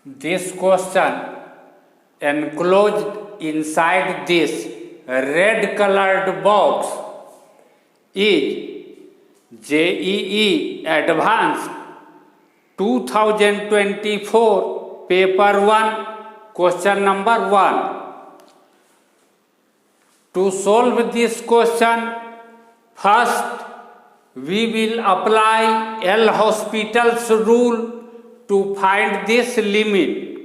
This question enclosed inside this red colored box is JEE Advanced 2024 Paper 1 Question number 1. To solve this question, first we will apply L'Hospital's rule to find this limit,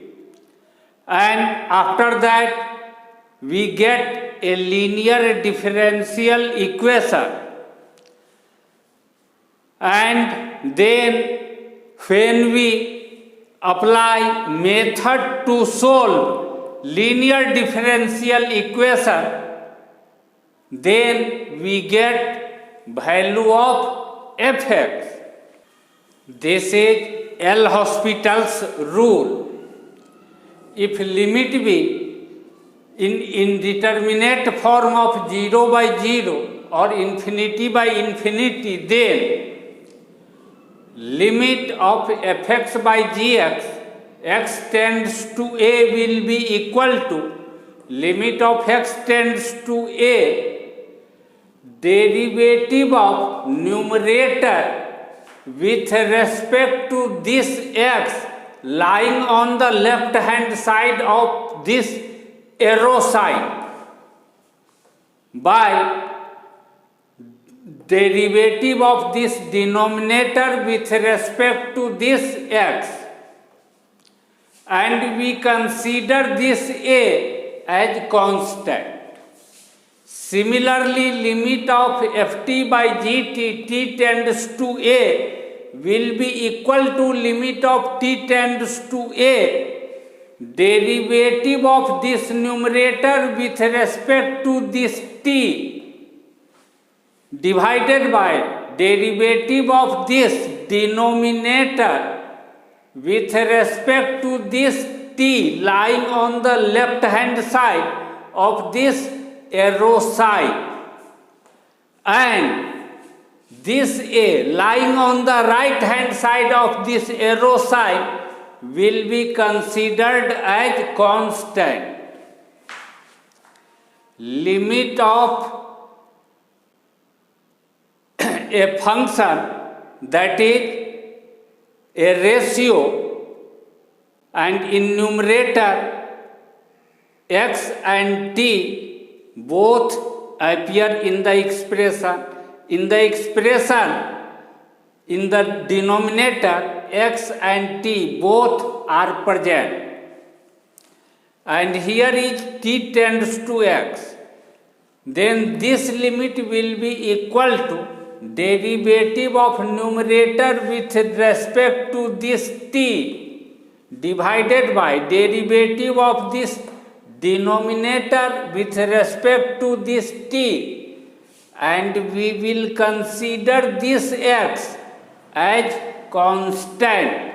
and after that we get a linear differential equation, and then when we apply method to solve linear differential equation, then we get value of fx. This is L'Hospital's rule. If limit be in indeterminate form of 0 by 0 or infinity by infinity, then limit of fx by gx, x tends to a, will be equal to limit of x tends to a, derivative of numerator with respect to this x lying on the left hand side of this arrow sign by derivative of this denominator with respect to this x, and we consider this a as constant. Similarly, limit of ft by gt, t tends to a, will be equal to limit of t tends to a, derivative of this numerator with respect to this t divided by derivative of this denominator with respect to this t lying on the left hand side of this arrow sign, and this a lying on the right hand side of this arrow sign will be considered as constant. Limit of a function, that is a ratio, and in numerator x and t both appear in the expression. In the expression, in the denominator, x and t both are present, and here is t tends to x. Then this limit will be equal to derivative of numerator with respect to this t divided by derivative of this denominator with respect to this t, and we will consider this x as constant.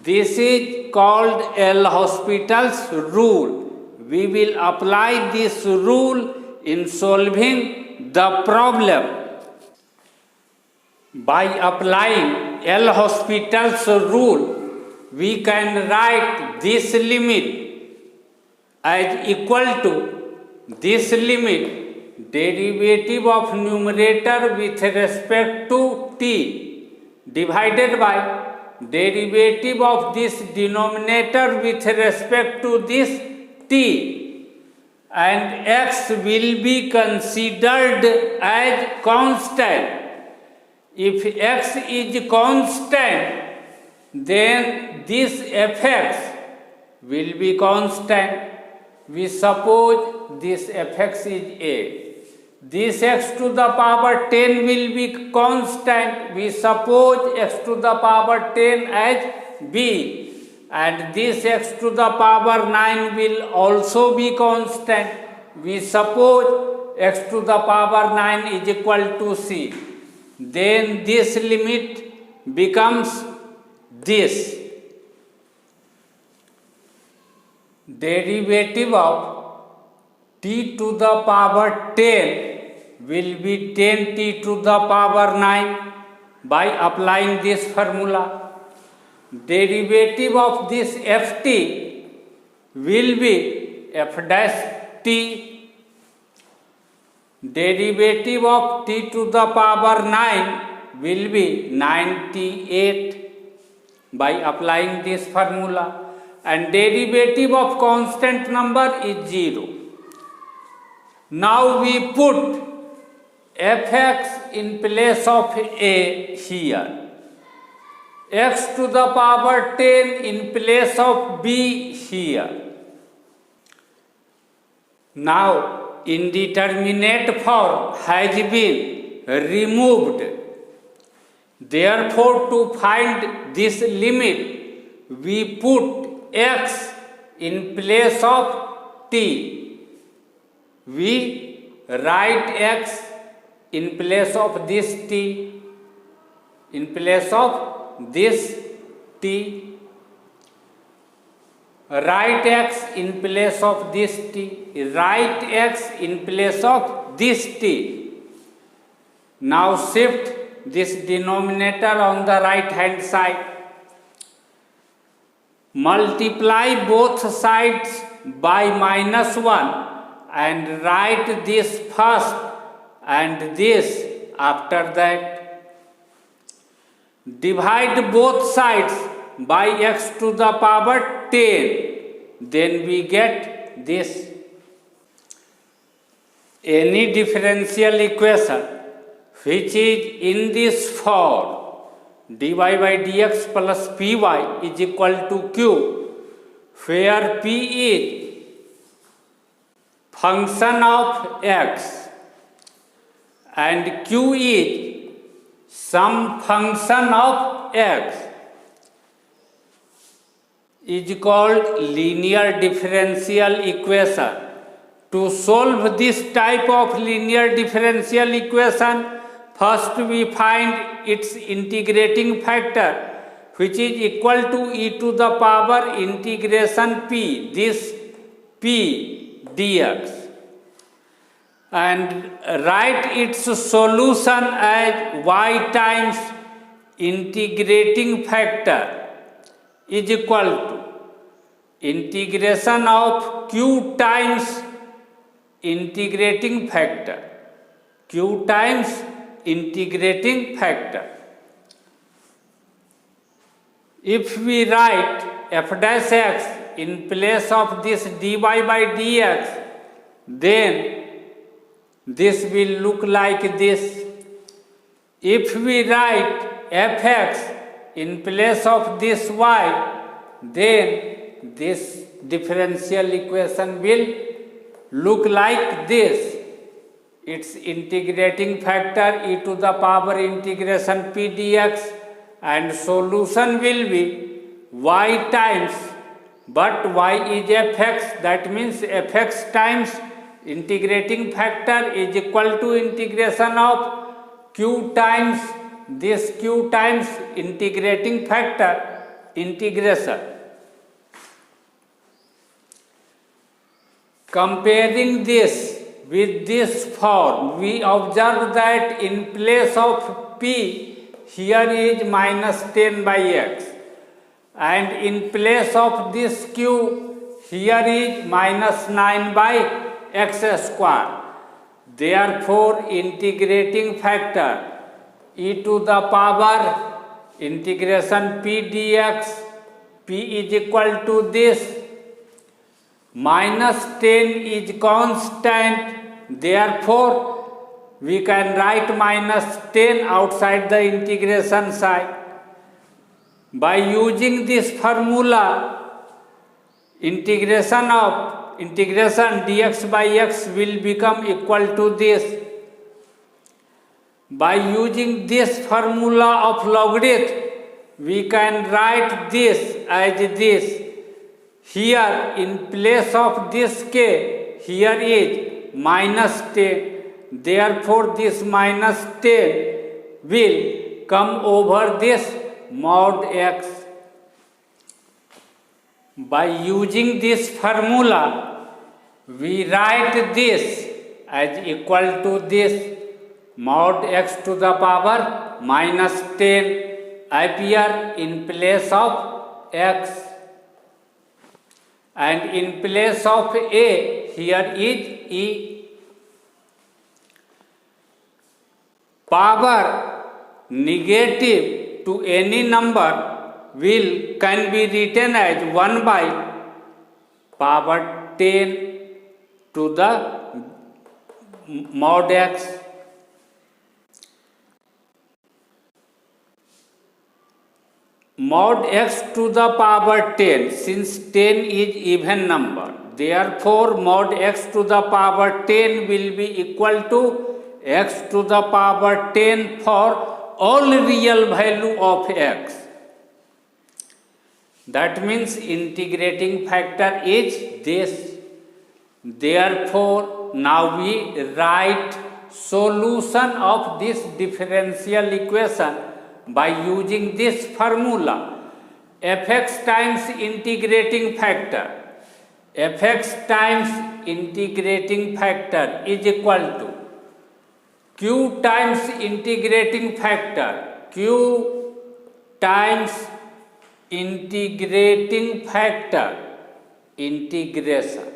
This is called L'Hospital's rule. We will apply this rule in solving the problem. By applying L'Hospital's rule, we can write this limit as equal to this limit derivative of numerator with respect to t divided by derivative of this denominator with respect to this t, and x will be considered as constant. If x is constant, then this fx will be constant. We suppose this fx is a. This x to the power 10 will be constant. We suppose x to the power 10 as b. And this x to the power 9 will also be constant. We suppose x to the power 9 is equal to c. Then this limit becomes this. Derivative of t to the power 10 will be 10t to the power 9 by applying this formula. derivative of this ft will be f dash t. Derivative of t to the power 9 will be 98 by applying this formula, and derivative of constant number is 0. Now we put fx in place of a here, x to the power 10 in place of b here. Now indeterminate form has been removed. Therefore, to find this limit, we put x in place of t. We write x in place of this t, in place of this t. Write x in place of this t. Write x in place of this t. Now shift this denominator on the right hand side. Multiply both sides by -1 and write this first and this after that. Divide both sides by x to the power 10. Then we get this. Any differential equation which is in this form, dy by dx plus py is equal to q, where p is function of x and q is some function of x, is called linear differential equation. To solve this type of linear differential equation, first we find its integrating factor, which is equal to e to the power integration p, this p dx, and write its solution as y times integrating factor is equal to integration of q times integrating factor, q times integrating factor. If we write f dash x in place of this dy by dx, then this will look like this. If we write fx in place of this y, then this differential equation will look like this. Its integrating factor e to the power integration p dx, and solution will be y times, but y is fx, that means fx times integrating factor is equal to integration of q times this q times integrating factor integration. Comparing this with this form, we observe that in place of p, here is -10 by x, and in place of this q, here is -9 by x square. Therefore, integrating factor e to the power integration p dx, p is equal to this. -10 is constant, therefore we can write -10 outside the integration side. By using this formula, integration dx by x will become equal to this. By using this formula of logarithm, we can write this as this. Here in place of this k, here is -10. Therefore, this -10 will come over this mod x. By using this formula, we write this as equal to this mod x to the power -10, appear in place of x, and in place of a here is e. Power negative to any number can be written as 1 by power 10 to the mod x. Mod x to the power 10, since 10 is even number, therefore mod x to the power 10 will be equal to x to the power 10 for all real value of x. That means integrating factor is this. Therefore now we write solution of this differential equation by using this formula: fx times integrating factor, fx times integrating factor is equal to q times integrating factor, q times integrating factor integration.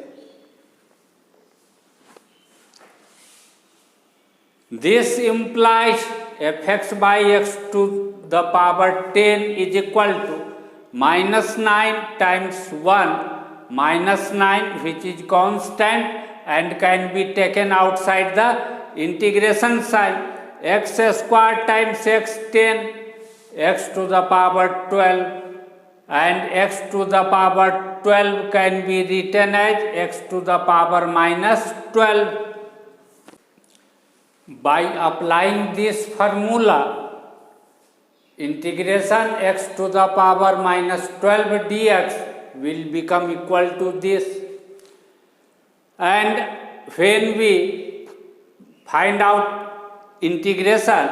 This implies fx by x to the power 10 is equal to minus 9 times 1 minus 9, which is constant and can be taken outside the integration sign. X square times x 10, x to the power 12, and x to the power 12 can be written as x to the power minus 12. By applying this formula, integration x to the power minus 12 dx will become equal to this. And when we find out integration,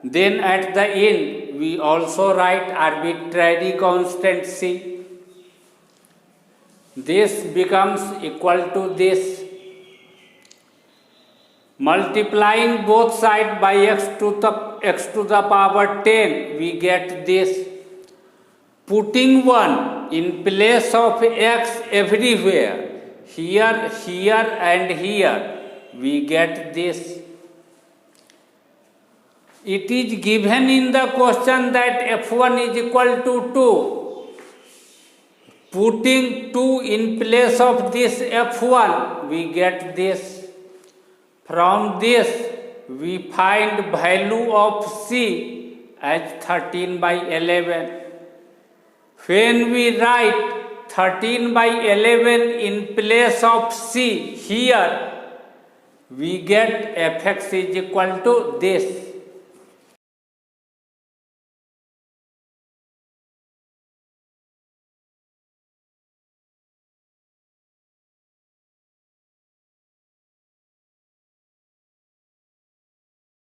then at the end we also write arbitrary constant c. This becomes equal to this. Multiplying both sides by x to the power 10, we get this. Putting 1 in place of x everywhere, here, here and here, we get this. It is given in the question that f1 is equal to 2. Putting 2 in place of this f1, we get this. From this, we find value of c as 13 by 11. When we write 13 by 11 in place of c here, we get fx is equal to this.